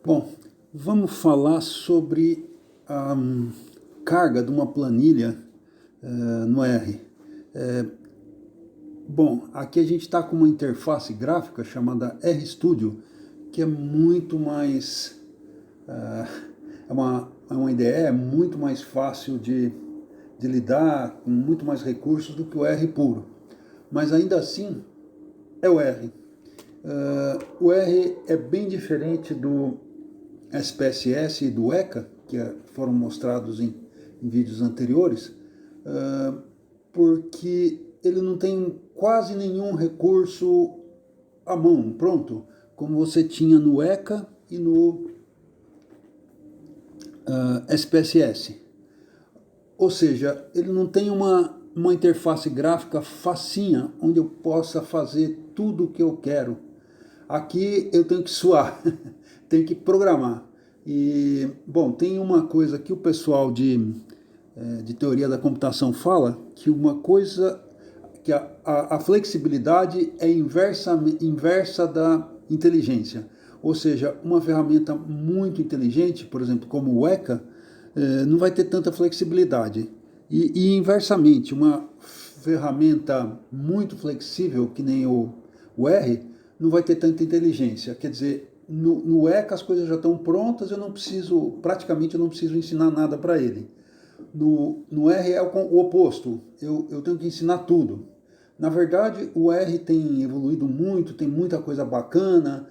Bom, vamos falar sobre a carga de uma planilha no R. Bom, aqui a gente está com uma interface gráfica chamada RStudio, que é muito mais. É uma IDE, é muito mais fácil de lidar, com muito mais recursos do que o R puro. Mas ainda assim, é o R. O R é bem diferente do SPSS e do ECA, que foram mostrados em vídeos anteriores, porque ele não tem quase nenhum recurso à mão, pronto, como você tinha no ECA e no SPSS. Ou seja, ele não tem uma interface gráfica facinha, onde eu possa fazer tudo o que eu quero. Aqui eu tenho que suar, tenho que programar. E, bom, tem uma coisa que o pessoal de teoria da computação fala, que uma coisa, que a flexibilidade é inversa da inteligência. Ou seja, uma ferramenta muito inteligente, por exemplo, como o ECA, não vai ter tanta flexibilidade. E inversamente, uma ferramenta muito flexível, que nem o R, não vai ter tanta inteligência. Quer dizer, no ECA as coisas já estão prontas, praticamente eu não preciso ensinar nada para ele. No R é o oposto, eu tenho que ensinar tudo. Na verdade, o R tem evoluído muito, tem muita coisa bacana,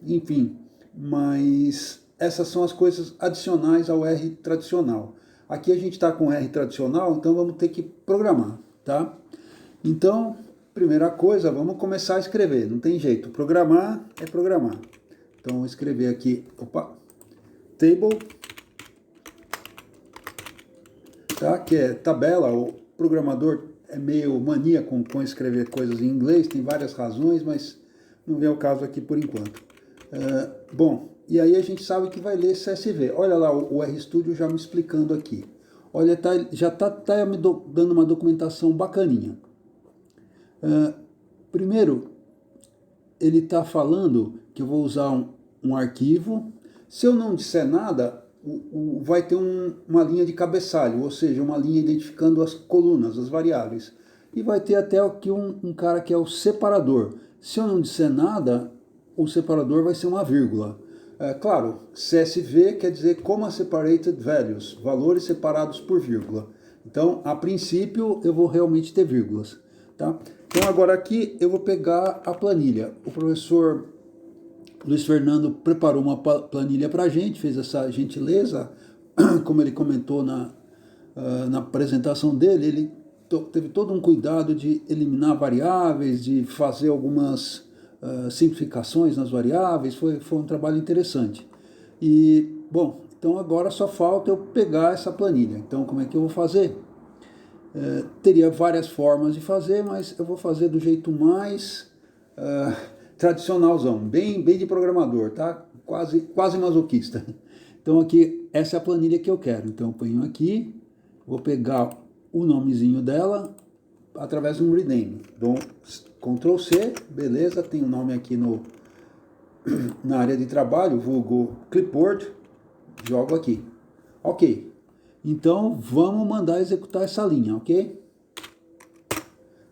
enfim, mas essas são as coisas adicionais ao R tradicional. Aqui a gente está com o R tradicional, então vamos ter que programar, tá? Então, primeira coisa, vamos começar a escrever, não tem jeito, programar é programar. Então, vou escrever aqui, table, tá? Que é tabela. O programador é meio mania com escrever coisas em inglês, tem várias razões, mas não vem ao caso aqui por enquanto. Bom, e aí a gente sabe que vai ler CSV. Olha lá o RStudio já me explicando aqui. Olha, já está me dando uma documentação bacaninha. Primeiro, ele está falando que eu vou usar um arquivo. Se eu não disser nada, vai ter uma linha de cabeçalho, ou seja, uma linha identificando as colunas, as variáveis. E vai ter até aqui um cara que é o separador. Se eu não disser nada, o separador vai ser uma vírgula. Claro, CSV quer dizer Comma Separated Values, valores separados por vírgula. Então, a princípio, eu vou realmente ter vírgulas. Tá? Então, agora aqui eu vou pegar a planilha. O professor Luiz Fernando preparou uma planilha para a gente, fez essa gentileza, como ele comentou na apresentação dele, ele teve todo um cuidado de eliminar variáveis, de fazer algumas simplificações nas variáveis, foi um trabalho interessante. E, bom, então agora só falta eu pegar essa planilha. Então, como é que eu vou fazer? Teria várias formas de fazer, mas eu vou fazer do jeito mais tradicionalzão, bem de programador, tá? Quase masoquista. Então aqui, essa é a planilha que eu quero. Então eu ponho aqui, vou pegar o nomezinho dela através de um rename. Então, Ctrl C, beleza, tem o nome aqui na área de trabalho, vulgo clipboard, jogo aqui. Ok. Então, vamos mandar executar essa linha, ok?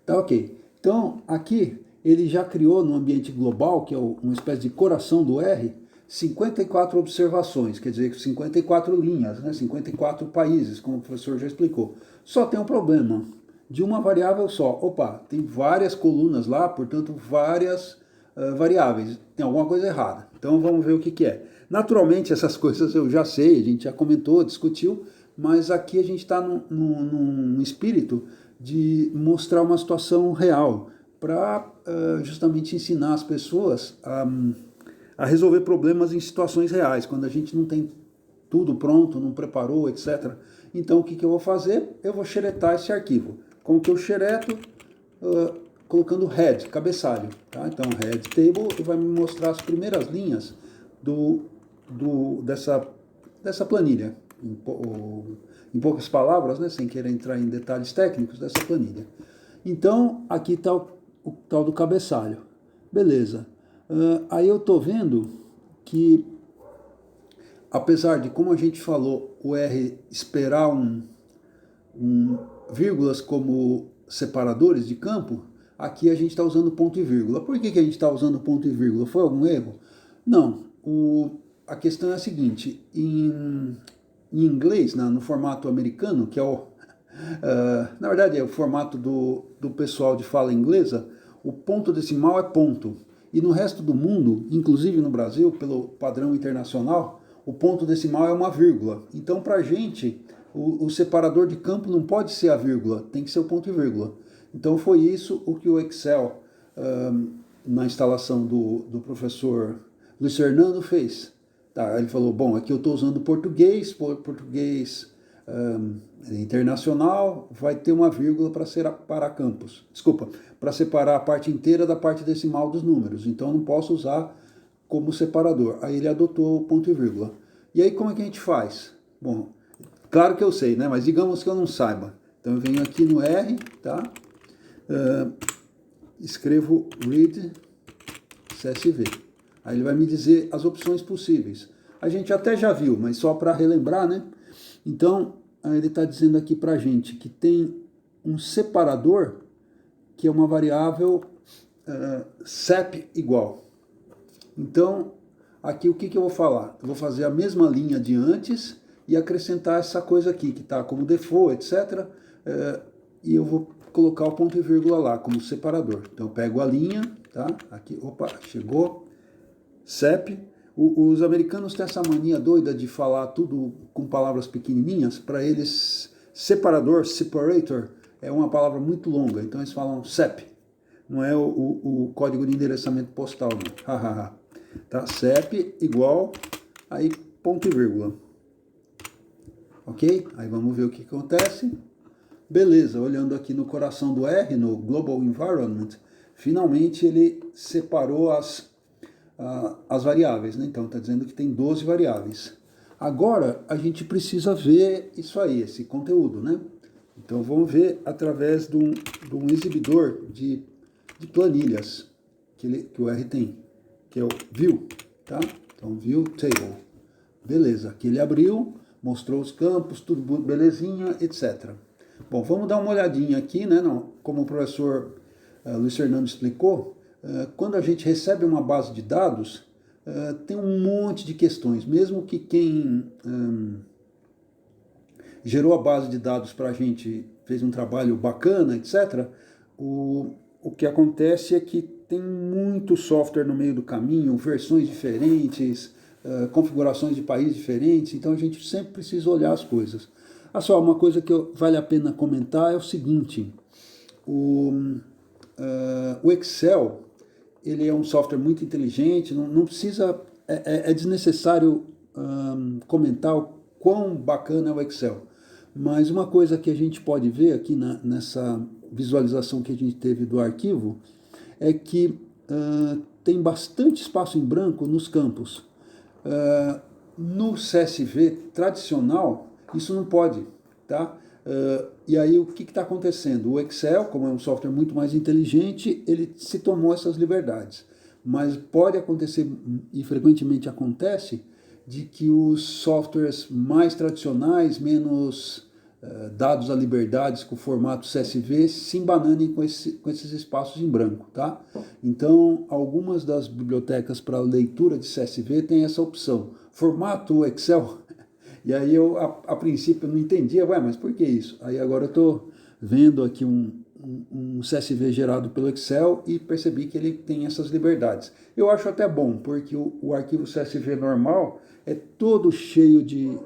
Tá ok. Então, aqui, ele já criou no ambiente global, que é uma espécie de coração do R, 54 observações, quer dizer, 54 linhas, né? 54 países, como o professor já explicou. Só tem um problema, de uma variável só. Opa, tem várias colunas lá, portanto, várias variáveis. Tem alguma coisa errada. Então, vamos ver o que é. Naturalmente, essas coisas eu já sei, a gente já comentou, discutiu, mas aqui a gente está num espírito de mostrar uma situação real, para justamente ensinar as pessoas a resolver problemas em situações reais, quando a gente não tem tudo pronto, não preparou, etc. Então o que eu vou fazer? Eu vou xeretar esse arquivo. Como que eu xereto? Colocando head, cabeçalho. Tá? Então head table vai me mostrar as primeiras linhas dessa planilha. Em poucas palavras, né, sem querer entrar em detalhes técnicos dessa planilha. Então, aqui está o tal do cabeçalho. Beleza. Aí eu estou vendo que apesar de, como a gente falou, o R esperar vírgulas como separadores de campo, aqui a gente está usando ponto e vírgula. Por que a gente está usando ponto e vírgula? Foi algum erro? Não. A questão é a seguinte, em inglês, no formato americano, que é na verdade é o formato do pessoal de fala inglesa, o ponto decimal é ponto. E no resto do mundo, inclusive no Brasil, pelo padrão internacional, o ponto decimal é uma vírgula. Então, para a gente, o separador de campo não pode ser a vírgula, tem que ser o ponto e vírgula. Então, foi isso o que o Excel, na instalação do professor Luiz Fernando, fez. Tá, ele falou, bom, aqui eu estou usando português internacional, vai ter uma vírgula para separar campos. Desculpa, para separar a parte inteira da parte decimal dos números. Então eu não posso usar como separador. Aí ele adotou o ponto e vírgula. E aí como é que a gente faz? Bom, claro que eu sei, né? Mas digamos que eu não saiba. Então eu venho aqui no R, tá? Escrevo read CSV. Aí ele vai me dizer as opções possíveis. A gente até já viu, mas só para relembrar, né? Então, ele está dizendo aqui para a gente que tem um separador, que é uma variável sep igual. Então, aqui o que eu vou falar? Eu vou fazer a mesma linha de antes e acrescentar essa coisa aqui, que está como default, etc. E eu vou colocar o ponto e vírgula lá, como separador. Então, eu pego a linha, tá? Aqui, opa, chegou. sep. Os americanos têm essa mania doida de falar tudo com palavras pequenininhas. Para eles, separador, separator, é uma palavra muito longa. Então eles falam sep. Não é o código de endereçamento postal, não. Tá? Sep igual, aí ponto e vírgula. Ok? Aí vamos ver o que acontece. Beleza, olhando aqui no coração do R, no Global Environment, finalmente ele separou as variáveis, né? Então está dizendo que tem 12 variáveis. Agora a gente precisa ver isso aí, esse conteúdo, né? Então vamos ver através de um exibidor de planilhas que o R tem, que é o View, tá? Então View Table. Beleza, aqui ele abriu, mostrou os campos, tudo belezinha, etc. Bom, vamos dar uma olhadinha aqui, né? Como o professor Luiz Fernando explicou, quando a gente recebe uma base de dados, tem um monte de questões. Mesmo que quem gerou a base de dados para a gente fez um trabalho bacana, etc., o que acontece é que tem muito software no meio do caminho, versões diferentes, configurações de países diferentes, então a gente sempre precisa olhar as coisas. Só uma coisa que vale a pena comentar é o seguinte, o Excel, ele é um software muito inteligente, não precisa, é desnecessário comentar o quão bacana é o Excel. Mas uma coisa que a gente pode ver aqui nessa visualização que a gente teve do arquivo é que tem bastante espaço em branco nos campos. No CSV tradicional, isso não pode, tá? E aí o que está acontecendo? O Excel, como é um software muito mais inteligente, ele se tomou essas liberdades. Mas pode acontecer, e frequentemente acontece, de que os softwares mais tradicionais, menos dados a liberdades com o formato CSV, se embananem com esses espaços em branco, tá? Então, algumas das bibliotecas para leitura de CSV têm essa opção. Formato Excel. E aí eu, a princípio, não entendia, mas por que isso? Aí agora eu estou vendo aqui um CSV gerado pelo Excel e percebi que ele tem essas liberdades. Eu acho até bom, porque o arquivo CSV normal é todo cheio de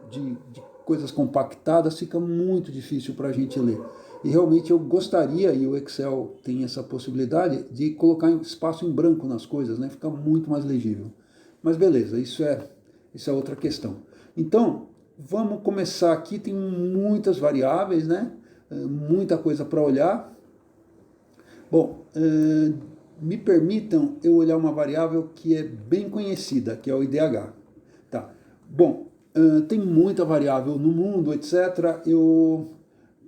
coisas compactadas, fica muito difícil para a gente ler. E realmente eu gostaria, e o Excel tem essa possibilidade, de colocar espaço em branco nas coisas, né? Fica muito mais legível. Mas beleza, isso é outra questão. Então, vamos começar aqui, tem muitas variáveis, né? Muita coisa para olhar. Bom, me permitam eu olhar uma variável que é bem conhecida, que é o IDH. Tá. Bom, tem muita variável no mundo, etc.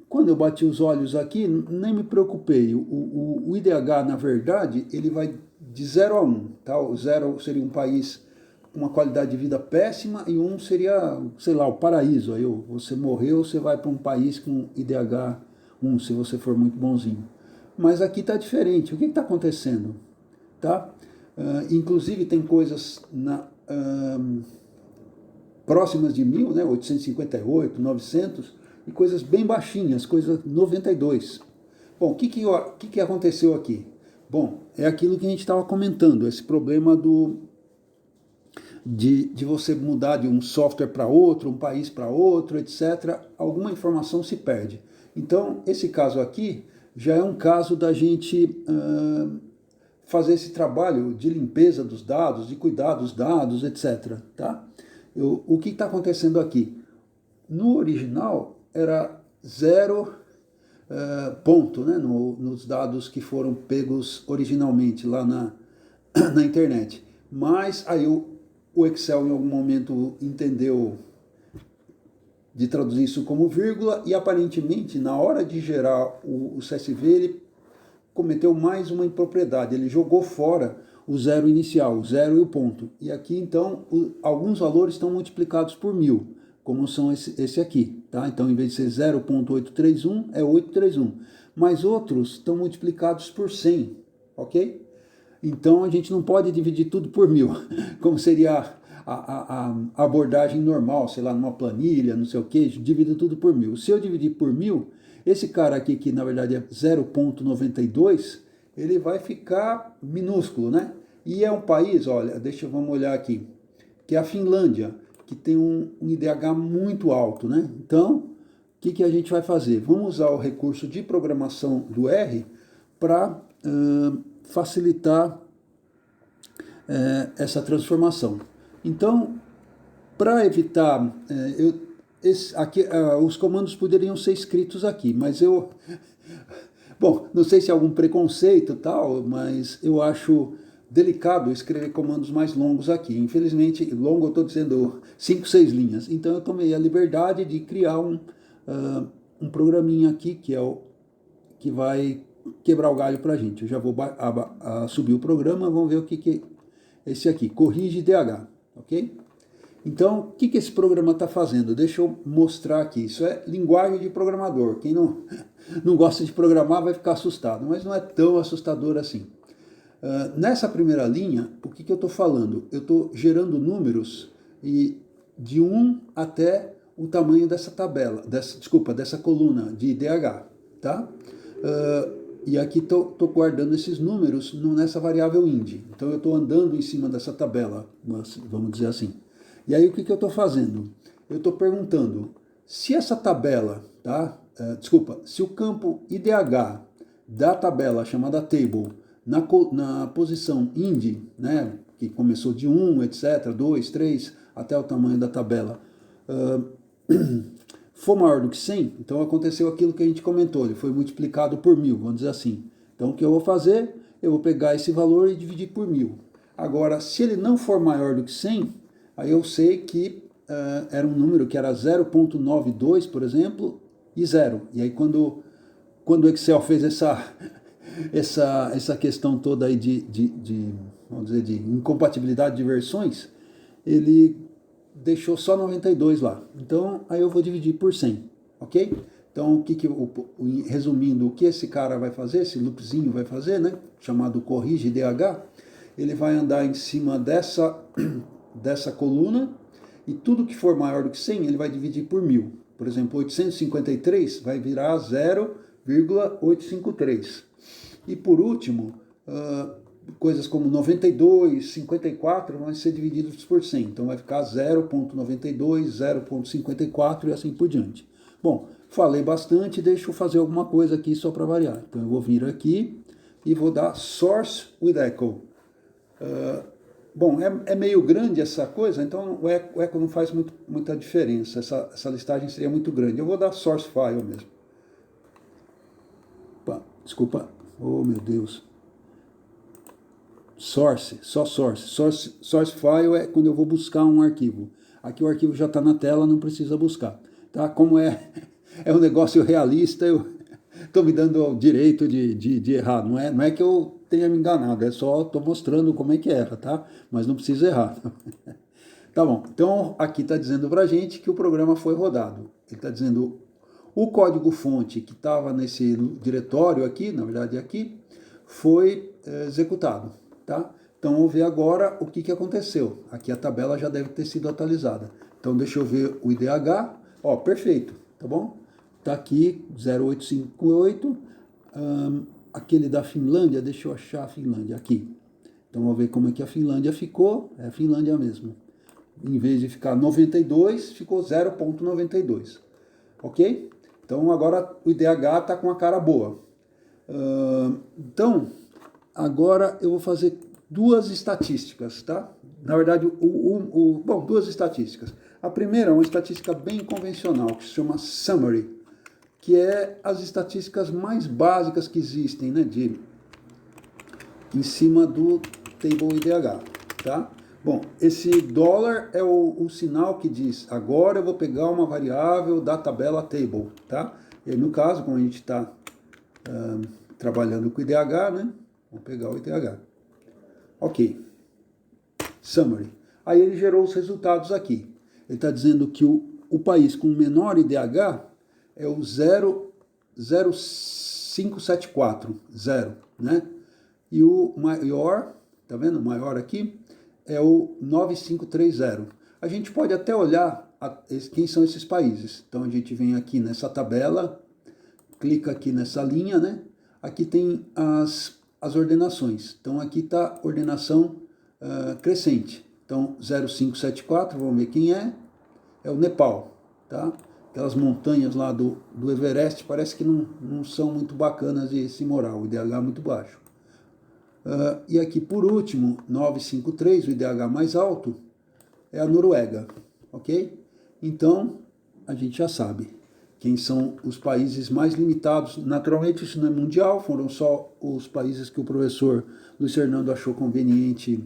Quando eu bati os olhos aqui, nem me preocupei. O IDH, na verdade, ele vai de 0 a 1. Tá? O 0 seria um país uma qualidade de vida péssima e um seria, sei lá, o paraíso. Aí você morreu, você vai para um país com IDH 1, se você for muito bonzinho. Mas aqui está diferente. O que está acontecendo? Tá? Inclusive tem coisas próximas de 1000, né? 858, 900, e coisas bem baixinhas, coisas 92. Bom, o que aconteceu aqui? Bom, é aquilo que a gente estava comentando, esse problema de você mudar de um software para outro, um país para outro, etc. Alguma informação se perde. Então, esse caso aqui já é um caso da gente fazer esse trabalho de limpeza dos dados, de cuidar dos dados, etc. Tá? O que está acontecendo aqui? No original era 0 ponto, né, nos dados que foram pegos originalmente lá na internet. Mas aí o Excel em algum momento entendeu de traduzir isso como vírgula e aparentemente na hora de gerar o CSV ele cometeu mais uma impropriedade, ele jogou fora o zero inicial, o zero e o ponto. E aqui então alguns valores estão multiplicados por 1000, como são esse aqui, tá? Então em vez de ser 0.831 é 831, mas outros estão multiplicados por 100, ok? Então a gente não pode dividir tudo por 1000, como seria a abordagem normal, sei lá, numa planilha, não sei o que, divido tudo por 1000. Se eu dividir por 1000, esse cara aqui, que na verdade é 0.92, ele vai ficar minúsculo, né? E é um país, olha, vamos olhar aqui, que é a Finlândia, que tem um IDH muito alto, né? Então, o que a gente vai fazer? Vamos usar o recurso de programação do R para facilitar essa transformação. Então, para evitar, os comandos poderiam ser escritos aqui, mas bom, não sei se é algum preconceito tal, mas eu acho delicado escrever comandos mais longos aqui. Infelizmente, longo eu estou dizendo 5, 6 linhas. Então eu tomei a liberdade de criar um programinha aqui que vai quebrar o galho para a gente. Eu já vou subir o programa, vamos ver o que é esse aqui. Corrige DH, ok? Então, o que esse programa está fazendo? Deixa eu mostrar aqui. Isso é linguagem de programador. Quem não gosta de programar vai ficar assustado, mas não é tão assustador assim. Nessa primeira linha, o que eu estou falando? Eu estou gerando números de 1 até o tamanho dessa tabela, dessa coluna de IDH, tá? E aqui estou guardando esses números nessa variável indi. Então eu estou andando em cima dessa tabela, vamos dizer assim. E aí o que eu estou fazendo? Eu estou perguntando se essa tabela, tá? Se o campo IDH da tabela chamada table na posição indi, né, que começou de 1, etc., 2, 3, até o tamanho da tabela, for maior do que 100, então aconteceu aquilo que a gente comentou, ele foi multiplicado por 1000, vamos dizer assim. Então o que eu vou fazer? Eu vou pegar esse valor e dividir por 1000. Agora, se ele não for maior do que 100, aí eu sei que era um número que era 0.92, por exemplo, e 0. E aí quando o Excel fez essa questão toda aí vamos dizer, de incompatibilidade de versões, ele deixou só 92 lá. Então, aí eu vou dividir por 100, ok? Então, resumindo, o que esse cara vai fazer, esse loopzinho vai fazer, né, chamado corrige DH, ele vai andar em cima dessa coluna, e tudo que for maior do que 100, ele vai dividir por 1000. Por exemplo, 853 vai virar 0,853. E por último, coisas como 92, 54 vão ser divididos por 100. Então vai ficar 0.92, 0.54 e assim por diante. Bom, falei bastante, deixa eu fazer alguma coisa aqui só para variar. Então eu vou vir aqui e vou dar source with echo. Bom, é meio grande essa coisa, então o echo não faz muita diferença. Essa listagem seria muito grande. Eu vou dar source file mesmo. Opa, desculpa. Oh, meu Deus. Source, só source. Source file é quando eu vou buscar um arquivo. Aqui o arquivo já está na tela, não precisa buscar. Tá? Como é um negócio realista, eu estou me dando o direito de errar. Não é que eu tenha me enganado, é só estou mostrando como é que era, tá? Mas não precisa errar. Tá bom, então aqui está dizendo para a gente que o programa foi rodado. Ele está dizendo o código-fonte que estava nesse diretório aqui, na verdade aqui, foi executado, tá? Então vamos ver agora o que aconteceu. Aqui a tabela já deve ter sido atualizada. Então deixa eu ver o IDH. Ó, perfeito, tá bom? Tá aqui 0858. Aquele da Finlândia, deixa eu achar a Finlândia aqui. Então vamos ver como é que a Finlândia ficou. É a Finlândia mesmo. Em vez de ficar 92, ficou 0,92. Ok? Então agora o IDH está com a cara boa. Então, agora eu vou fazer duas estatísticas, tá? Na verdade, bom, duas estatísticas. A primeira é uma estatística bem convencional, que se chama Summary, que é as estatísticas mais básicas que existem, né, em cima do Table IDH, tá? Bom, esse dólar é o sinal que diz, agora eu vou pegar uma variável da tabela table, tá? E no caso, como a gente está trabalhando com o IDH, né? Vamos pegar o IDH. Ok. Summary. Aí ele gerou os resultados aqui. Ele está dizendo que o país com menor IDH é o 0,0574, 0, né? E o maior, tá vendo? O maior aqui é o 9530. A gente pode até olhar quem são esses países. Então a gente vem aqui nessa tabela, clica aqui nessa linha, né? Aqui tem as ordenações. Então aqui está a ordenação crescente. Então 0574, vamos ver quem é. É o Nepal, tá? Aquelas montanhas lá do Everest parece que não são muito bacanas de se morar, o IDH é muito baixo. E aqui por último, 953, o IDH mais alto, é a Noruega, ok? Então, a gente já sabe quem são os países mais limitados. Naturalmente, isso não é mundial, foram só os países que o professor Luiz Fernando achou conveniente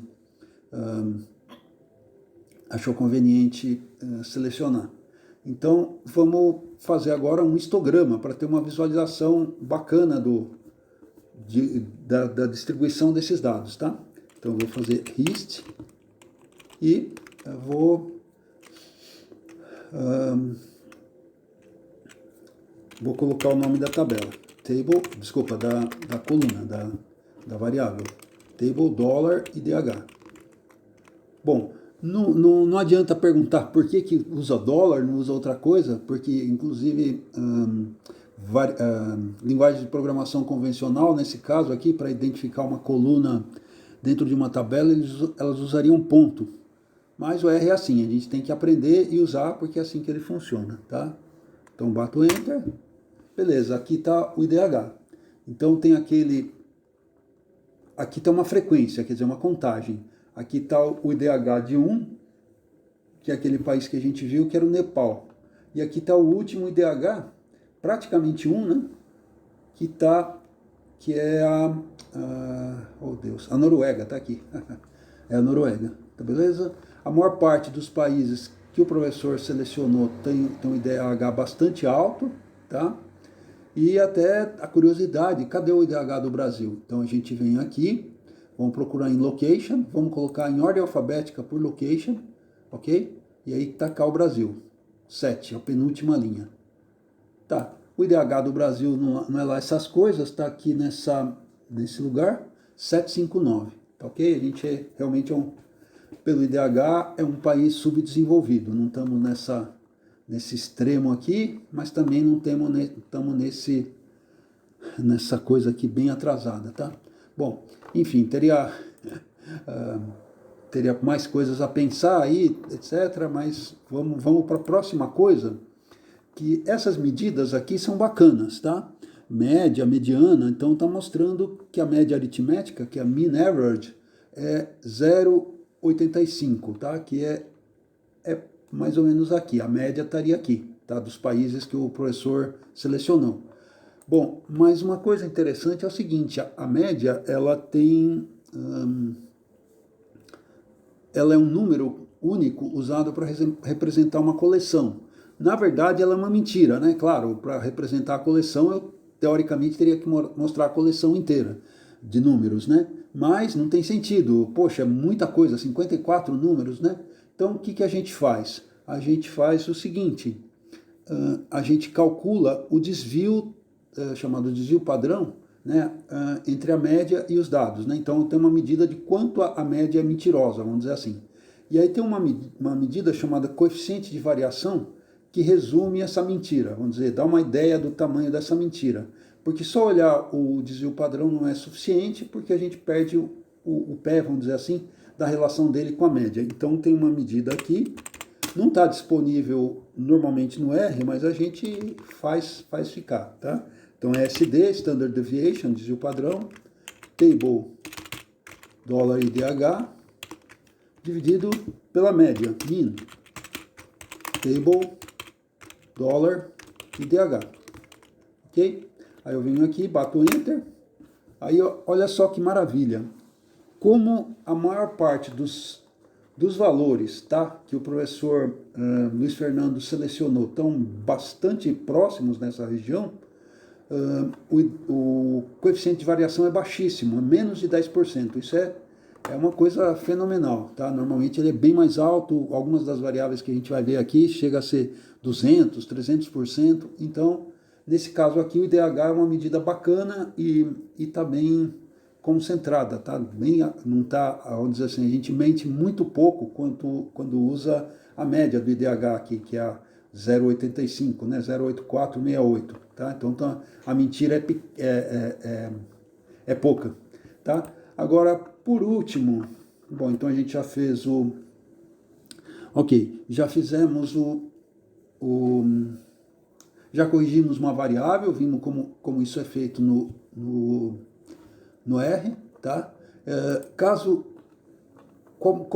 selecionar. Então, vamos fazer agora um histograma para ter uma visualização bacana da distribuição desses dados, tá? Então, eu vou fazer hist e eu vou colocar o nome da tabela, da coluna, da variável, table dólar IDH. Bom, não adianta perguntar por que usa dólar, não usa outra coisa, porque inclusive linguagem de programação convencional, nesse caso aqui, para identificar uma coluna dentro de uma tabela, elas usariam ponto. Mas o R é assim, a gente tem que aprender e usar, porque é assim que ele funciona, tá? Então bato Enter, beleza, aqui está o IDH. Então tem aqui está uma frequência, quer dizer, uma contagem. Aqui está o IDH de 1, que é aquele país que a gente viu, que era o Nepal. E aqui está o último IDH, praticamente 1, né? Que é a Noruega, tá aqui. É a Noruega, tá beleza? A maior parte dos países que o professor selecionou tem um IDH bastante alto, tá? E até a curiosidade, cadê o IDH do Brasil? Então a gente vem aqui, vamos procurar em location, vamos colocar em ordem alfabética por location, ok? E aí está cá o Brasil, 7, a penúltima linha. Tá, o IDH do Brasil não é lá essas coisas, está aqui nesse lugar, 759, tá ok? A gente realmente pelo IDH é um país subdesenvolvido, não estamos nesse extremo aqui, mas também não estamos nessa coisa aqui bem atrasada, tá? Bom, enfim, teria mais coisas a pensar aí, etc., mas vamos para a próxima coisa, que essas medidas aqui são bacanas, tá? Média, mediana, então está mostrando que a média aritmética, que é a mean average, é 0,85, tá? Que é mais ou menos aqui, a média estaria aqui, tá? Dos países que o professor selecionou. Bom, mas uma coisa interessante é o seguinte, a média, ela é um número único usado para representar uma coleção. Na verdade, ela é uma mentira, né? Claro, para representar a coleção, eu teoricamente teria que mostrar a coleção inteira. de números, né? Mas não tem sentido, poxa, é muita coisa, 54 números, né? Então, o que a gente faz? A gente faz o seguinte, a gente calcula o desvio, chamado desvio padrão, né, entre a média e os dados, né? Então, tem uma medida de quanto a média é mentirosa, vamos dizer assim. E aí tem uma medida chamada coeficiente de variação, que resume essa mentira, vamos dizer, dá uma ideia do tamanho dessa mentira. Porque só olhar o desvio padrão não é suficiente, porque a gente perde o pé, vamos dizer assim, da relação dele com a média. Então tem uma medida aqui, não está disponível normalmente no R, mas a gente faz ficar, tá? Então é SD, Standard Deviation, desvio padrão, Table dólar IDH, dividido pela média, Mean, Table dólar IDH, ok? Aí eu venho aqui, bato Enter, aí olha só que maravilha, como a maior parte dos valores, tá, que o professor Luiz Fernando selecionou estão bastante próximos nessa região, o coeficiente de variação é baixíssimo, é menos de 10%. Isso é uma coisa fenomenal, tá? Normalmente ele é bem mais alto, algumas das variáveis que a gente vai ver aqui chega a ser 200%, 300%. Então, nesse caso aqui, o IDH é uma medida bacana e está bem concentrada, tá? Bem, não tá, vamos dizer assim, a gente mente muito pouco quando usa a média do IDH aqui, que é a 0,85, né? 0,8468, tá? Então a mentira é pouca, tá? Agora, por último, bom, então a gente já fez já fizemos já corrigimos uma variável, vimos como isso é feito no R, tá? Caso eu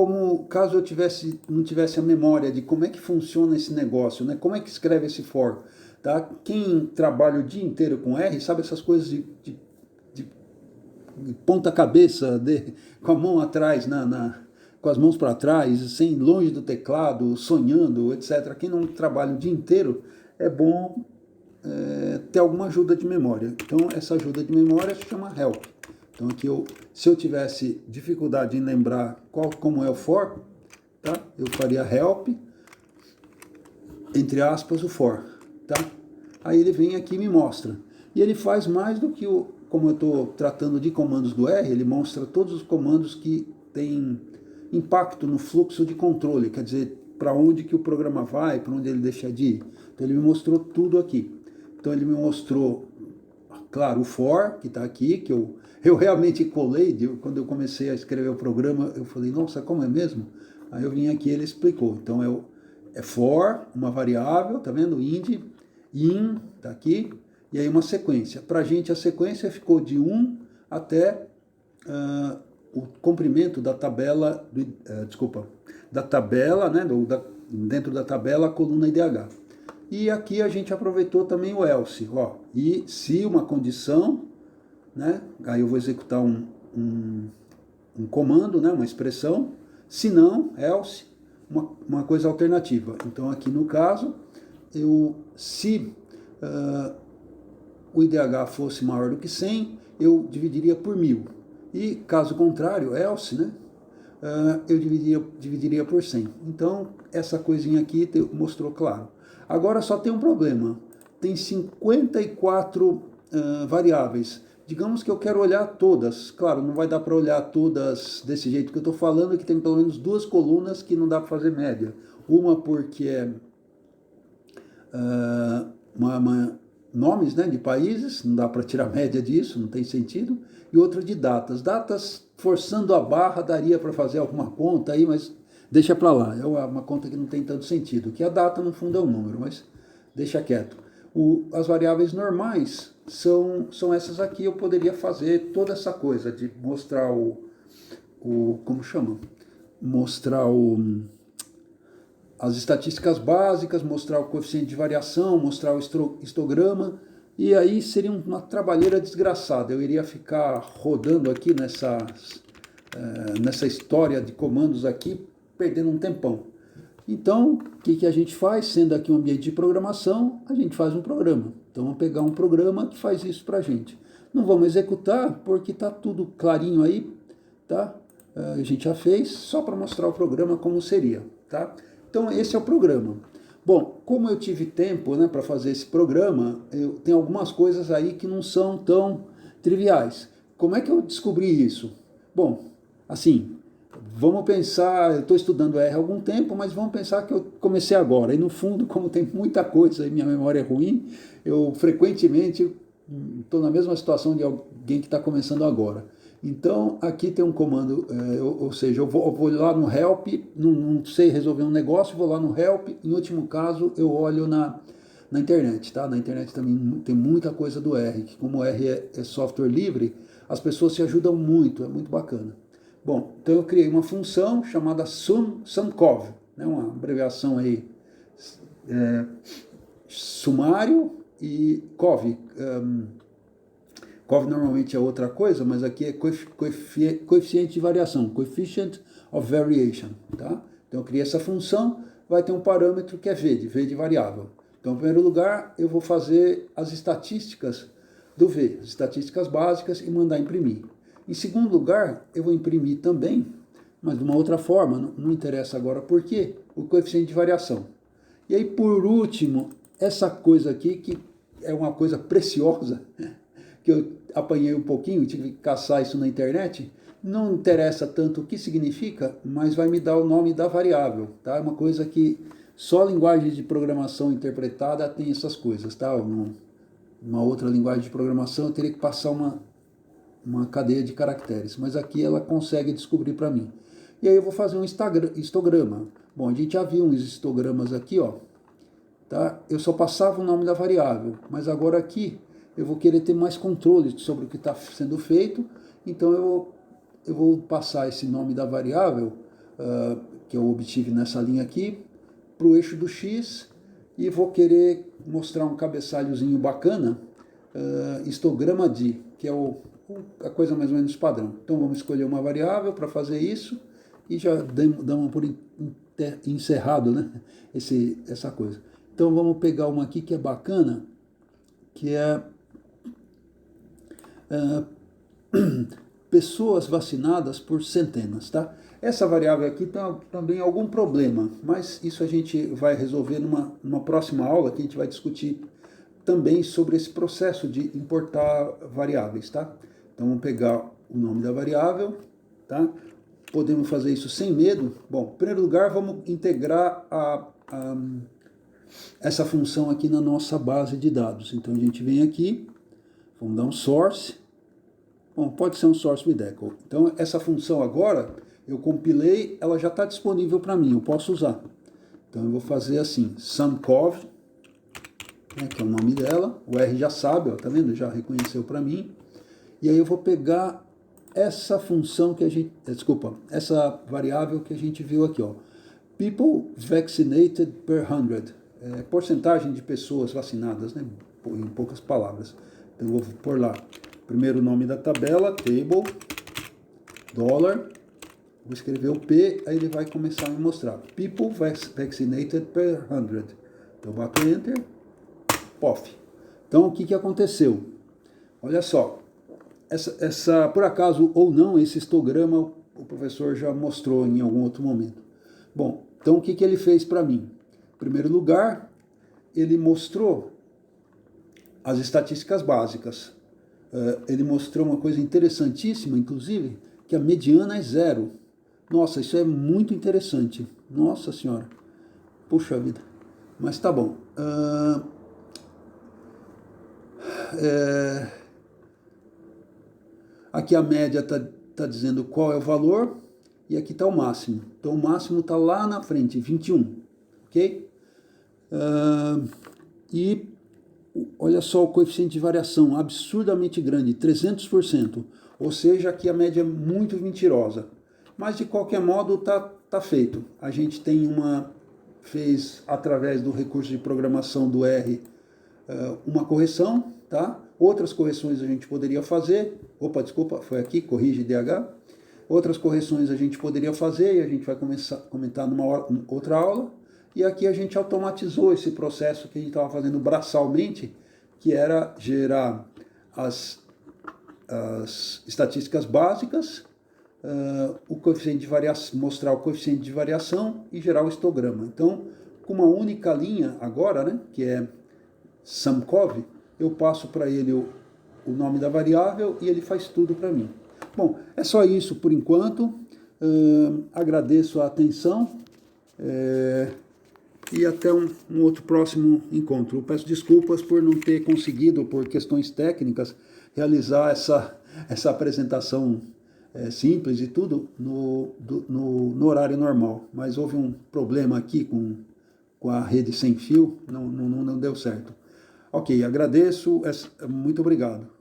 não tivesse a memória de como é que funciona esse negócio, né? Como é que escreve esse for, tá? Quem trabalha o dia inteiro com R sabe essas coisas de ponta cabeça, com a mão atrás, com as mãos para trás, sem longe do teclado, sonhando, etc. Quem não trabalha o dia inteiro, é bom ter alguma ajuda de memória. Então essa ajuda de memória se chama help. Então aqui se eu tivesse dificuldade em lembrar como é o for, tá? Eu faria help, entre aspas, o for, tá? Aí ele vem aqui e me mostra. E ele faz mais do que como eu estou tratando de comandos do R, ele mostra todos os comandos que têm impacto no fluxo de controle, quer dizer, para onde que o programa vai, para onde ele deixa de ir. Então ele me mostrou tudo aqui. Então ele me mostrou, claro, o for, que está aqui, que eu realmente colei, quando eu comecei a escrever o programa, eu falei, nossa, como é mesmo? Aí eu vim aqui e ele explicou. Então é for, uma variável, tá vendo? Int, in, tá aqui, e aí uma sequência. Para a gente a sequência ficou de 1 até o comprimento da tabela, da tabela, né, dentro da tabela, a coluna IDH. E aqui a gente aproveitou também o else, ó, e se uma condição, né, aí eu vou executar um comando, né, uma expressão, se não, else, uma coisa alternativa. Então aqui no caso, se o IDH fosse maior do que 100, eu dividiria por 1000. E caso contrário, else, né, eu dividiria por 100. Então essa coisinha aqui mostrou claro. Agora só tem um problema, tem 54 variáveis. Digamos que eu quero olhar todas. Claro, não vai dar para olhar todas desse jeito que eu estou falando, que tem pelo menos 2 colunas que não dá para fazer média. Uma porque é nomes, né, de países, não dá para tirar média disso, não tem sentido. E outra de datas. Datas, forçando a barra, daria para fazer alguma conta aí, mas deixa para lá. É uma conta que não tem tanto sentido. Que a data, no fundo, é um número, mas deixa quieto. As variáveis normais são essas aqui. Eu poderia fazer toda essa coisa de mostrar como chama? Mostrar as estatísticas básicas, mostrar o coeficiente de variação, mostrar o histograma, e aí seria uma trabalheira desgraçada. Eu iria ficar rodando aqui nessa história de comandos aqui, perdendo um tempão. Então, o que a gente faz? Sendo aqui um ambiente de programação, a gente faz um programa. Então, vamos pegar um programa que faz isso para a gente. Não vamos executar porque está tudo clarinho aí, tá? A gente já fez, só para mostrar o programa como seria, tá? Então esse é o programa. Bom, como eu tive tempo, né, para fazer esse programa, eu tenho algumas coisas aí que não são tão triviais. Como é que eu descobri isso? Bom, assim, vamos pensar, eu estou estudando R há algum tempo, mas vamos pensar que eu comecei agora. E no fundo, como tem muita coisa e minha memória é ruim, eu frequentemente estou na mesma situação de alguém que está começando agora. Então, aqui tem um comando, ou seja, eu vou lá no help, não sei resolver um negócio, vou lá no help, em último caso, eu olho na internet, tá? Na internet também tem muita coisa do R, que como o R é software livre, as pessoas se ajudam muito, é muito bacana. Bom, então eu criei uma função chamada sumcov, né? Uma abreviação aí, sumário e cov. Cov normalmente é outra coisa, mas aqui é coeficiente de variação, coefficient of variation, tá? Então eu criei essa função, vai ter um parâmetro que é v de variável. Então, em primeiro lugar, eu vou fazer as estatísticas do v, as estatísticas básicas e mandar imprimir. Em segundo lugar, eu vou imprimir também, mas de uma outra forma, não interessa agora por quê, o coeficiente de variação. E aí, por último, essa coisa aqui, que é uma coisa preciosa, que eu apanhei um pouquinho, tive que caçar isso na internet, não interessa tanto o que significa, mas vai me dar o nome da variável, tá? É uma coisa que só a linguagem de programação interpretada tem essas coisas, tá? Uma outra linguagem de programação eu teria que passar uma cadeia de caracteres, mas aqui ela consegue descobrir para mim. E aí eu vou fazer um histograma. Bom, a gente já viu uns histogramas aqui, ó, tá? Eu só passava o nome da variável, mas agora aqui eu vou querer ter mais controle sobre o que está sendo feito, então eu vou passar esse nome da variável, que eu obtive nessa linha aqui, para o eixo do x, e vou querer mostrar um cabeçalhozinho bacana, histograma de, que é a coisa mais ou menos padrão. Então vamos escolher uma variável para fazer isso, e já damos por encerrado, né, essa coisa. Então vamos pegar uma aqui que é bacana, que é pessoas vacinadas por centenas, tá? Essa variável aqui tem também algum problema, mas isso a gente vai resolver numa próxima aula, que a gente vai discutir também sobre esse processo de importar variáveis, tá? Então vamos pegar o nome da variável, tá? Podemos fazer isso sem medo. Bom, em primeiro lugar, vamos integrar essa função aqui na nossa base de dados. Então a gente vem aqui, vamos dar um source. Bom, pode ser um source with echo. Então essa função agora, eu compilei, ela já está disponível para mim, eu posso usar. Então eu vou fazer assim, sumcov, né, que é o nome dela, o R já sabe, ó, tá vendo? Já reconheceu para mim. E aí eu vou pegar essa função que a gente, essa variável que a gente viu aqui, ó. People vaccinated per 100. Porcentagem de pessoas vacinadas, né? Em poucas palavras. Então eu vou pôr lá, primeiro nome da tabela, table, $, vou escrever o P, aí ele vai começar a me mostrar. People vaccinated per 100. Então eu bato Enter, POF. Então o que aconteceu? Olha só, por acaso ou não, esse histograma o professor já mostrou em algum outro momento. Bom, então o que ele fez para mim? Em primeiro lugar, ele mostrou as estatísticas básicas. Ele mostrou uma coisa interessantíssima, inclusive, que a mediana é 0. Nossa, isso é muito interessante. Nossa senhora. Puxa vida. Mas tá bom. Aqui a média está dizendo qual é o valor, e aqui está o máximo. Então o máximo está lá na frente, 21. Ok? E olha só o coeficiente de variação, absurdamente grande, 300%. Ou seja, aqui a média é muito mentirosa. Mas de qualquer modo tá feito. A gente fez através do recurso de programação do R uma correção, tá? Outras correções a gente poderia fazer. Opa, desculpa, foi aqui, corrige DH. Outras correções a gente poderia fazer e a gente vai comentar numa outra aula. E aqui a gente automatizou esse processo que a gente estava fazendo braçalmente, que era gerar as as estatísticas básicas, o coeficiente de variação, mostrar o coeficiente de variação e gerar o histograma. Então, com uma única linha agora, né, que é SUMCOV, eu passo para ele o nome da variável e ele faz tudo para mim. Bom, é só isso por enquanto. Agradeço a atenção e até um outro próximo encontro. Eu peço desculpas por não ter conseguido, por questões técnicas, realizar essa apresentação simples e tudo no horário normal. Mas houve um problema aqui com a rede sem fio, não deu certo. Ok, agradeço, muito obrigado.